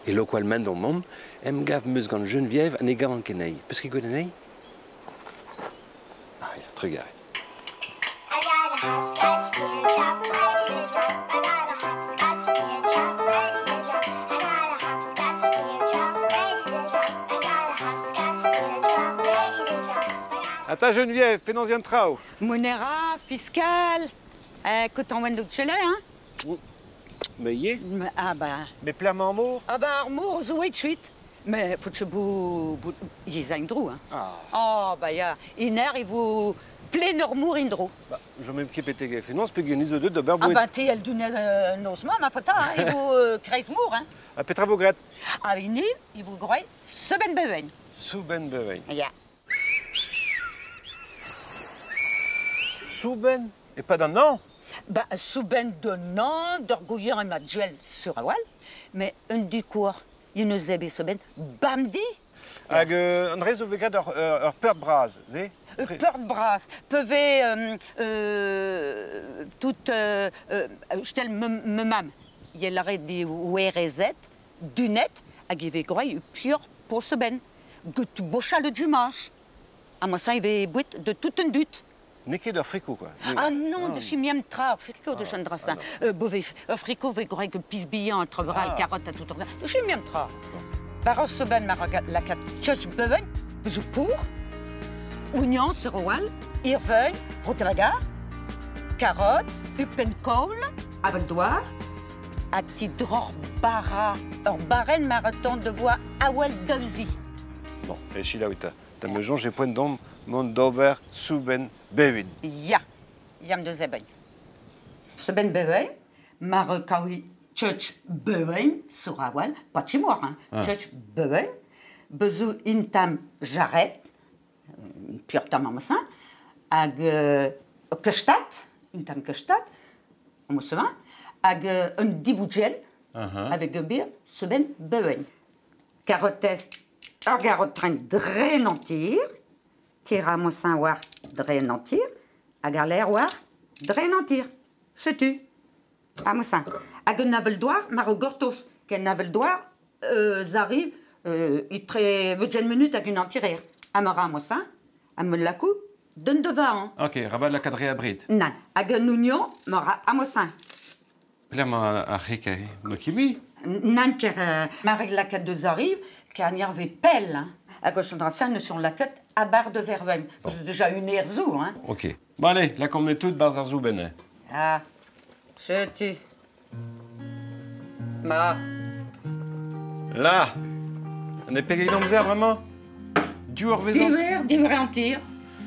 Et localement dans mon, em gav meus gant Geneviève an e gav an kenei. Peus ket gwelet anei? Ah, ya, regarde. I got a hopscotch teardrop, ready to drop. I got a hopscotch teardrop, ready to drop. I got a hopscotch teardrop, ready to drop. I got a hopscotch teardrop, ready to drop. Attends Geneviève, fais-nous un trao. Monera, fiscal, coton wendou tchele, hein? Mais y est. Ah bah. Mais plamant mot. Ah bah, armour, zoué de suite. Mais faut que je bou... Yizain drou, hein? Ah. Oh, bah, ya. Iner, il vous... Plein armour indro. Bah, je m'aime qui pété gaffe. Non, c'est pas gagné de deux Ah bah, t'es elle d'une nosma, ma fota, hein? Il vous kreis mour, hein? À Petra Vograt. Ah, il vous groi, seben beven. Souben bevein. Ya. Souben. Et pas d'un an. Bah, seben de nan, d'orgouillant et ma duel sur Awal. Mais un du cours, il nous zébé seben, bamdi. Hag André zo vegat ur peurt braz, ze? Peur de brasse, peuvent tout stel me mam. Il aurait dit ouerezet, dunet, à give groi pur pour ce ben. Gut bocha le dimanche. À moi ça il va bout de tout un dut. Neke d'ur fricot, quoi. Ah non, de chimiem tra, fricot de chandrassin. Bové, fricot ve groi que pisbillant entre bras et carotte à tout ordre. De chimiem tra. Par ce ben la cat tchotch beven, zou pour. Oignon, serowal, irvein, rotelaga, carotte, upenkool, aveldoir, a ti dror bara, ur baren marathon de voix awel deuzi. Bon, et chila ouita. Ta meujon, j'ai point d'ombre, mon dober, souben, bevin. Ya, yam de zeben. Seben beven, mar kawi tchotch beven, sur awel, pas chimoir, hein, tchotch beven, bezou intam jarret, pur tamamasan, hag kestat, intam kestat, on se va, hag un divougen, avec un bir, seben beven. Carottes, ar garot train drenantir, tiramosan war drenantir, hag ar l'air war drenantir. Setu, amosan. Hag un naveldoir, mar o gortos, ken naveldoir, zariv, itre 20 minutes hag un antirer. Amara amosan, am la coupe, d'un devant. Ok, rabat la cadrée à bride. Nan, hag un oignon, mora amosan. Plam a rike, no kimi. Nan ker mareg la cat de zariv, ker an ve pelle, hein. À gauche de la sur la cat à barre de verveine. C'est déjà une herzou, hein. Ok. Bon allez, là qu'on est toutes barzazou bene. Ah, je tue. Ma. Là, on est payé dans le vraiment. Du orvezon. Diwer en tir.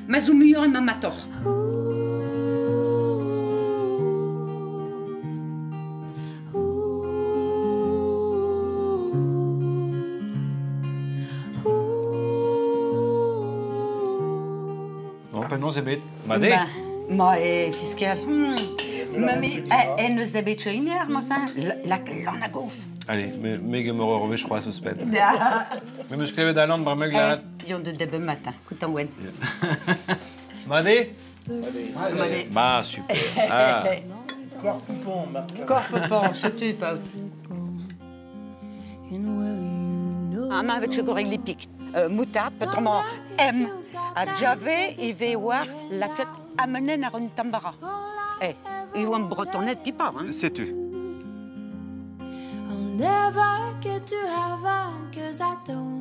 Mazou meilleur et ma mator. Non, c'est bête. Madé. Ma est fiscal. Mamie, elle ne s'est bête une heure, moi ça. La l'en a gauf. Allez, mais je me revois, je crois, suspect. Mais je scrivais d'Alan, par me glace. Pion de début matin. Écoute, en wen. Madé. Madé. Bah, super. Ah. Corps poupon, Marc. Corps poupon, je tue pas. Ah, ma avec goreg les pics. Moutarde, peut-être M. À Javé, il va voir la queue amenée à une tambara. Eh, il y a un bretonnette qui part, hein. C'est tu. I'll never get to heaven 'cause I don't